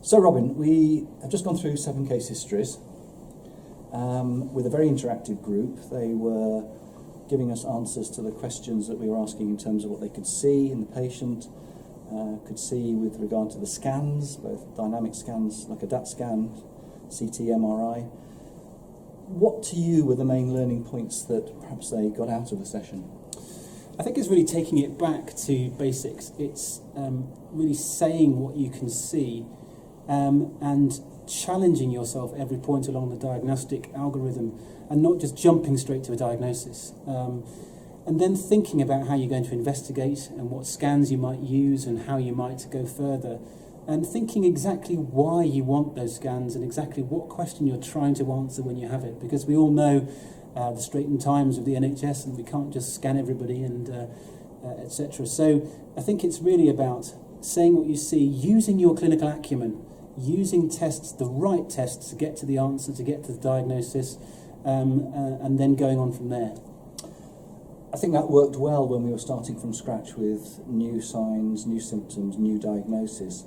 So Robin, we have just gone through 7 case histories with a very interactive group. They were giving us answers to the questions that we were asking in terms of what they could see in the patient, could see with regard to the scans, both dynamic scans like a DAT scan, CT, MRI. What to you were the main learning points that perhaps they got out of the session? I think it's really taking it back to basics. It's really saying what you can see and challenging yourself every point along the diagnostic algorithm and not just jumping straight to a diagnosis. And then thinking about how you're going to investigate and what scans you might use and how you might go further. And thinking exactly why you want those scans and exactly what question you're trying to answer when you have it. Because we all know the straitened times of the NHS and we can't just scan everybody and etc. So I think it's really about saying what you see, using your clinical acumen, using tests, the right tests to get to the answer, to get to the diagnosis, and then going on from there. I think that worked well when we were starting from scratch with new signs, new symptoms, new diagnosis.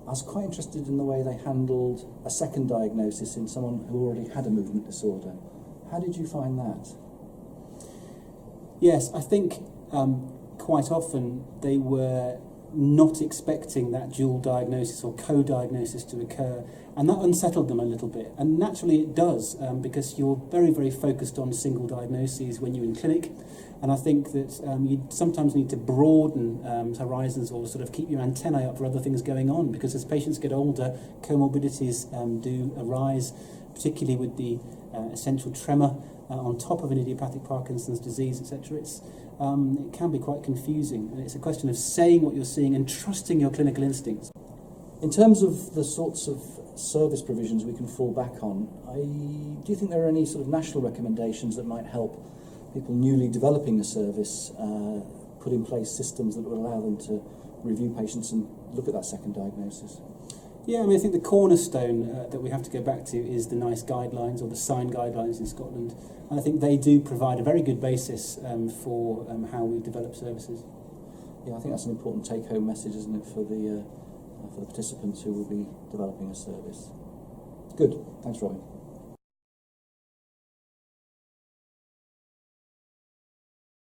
I was quite interested in the way they handled a second diagnosis in someone who already had a movement disorder. How did you find that? Yes, I think quite often they were not expecting that dual diagnosis or co-diagnosis to occur, and that unsettled them a little bit. And naturally it does, because you're very, very focused on single diagnoses when you're in clinic, and I think that you sometimes need to broaden horizons or sort of keep your antennae up for other things going on, because as patients get older, comorbidities do arise, particularly with the essential tremor on top of an idiopathic Parkinson's disease, etc. It can be quite confusing, and it's a question of saying what you're seeing and trusting your clinical instincts. In terms of the sorts of service provisions we can fall back on, do you think there are any sort of national recommendations that might help people newly developing a service put in place systems that would allow them to review patients and look at that second diagnosis? Yeah, I mean, I think the cornerstone that we have to go back to is the NICE guidelines or the SIGN guidelines in Scotland, and I think they do provide a very good basis for how we develop services. Yeah, I think that's an important take-home message, isn't it, for the participants who will be developing a service. Good, thanks Robin.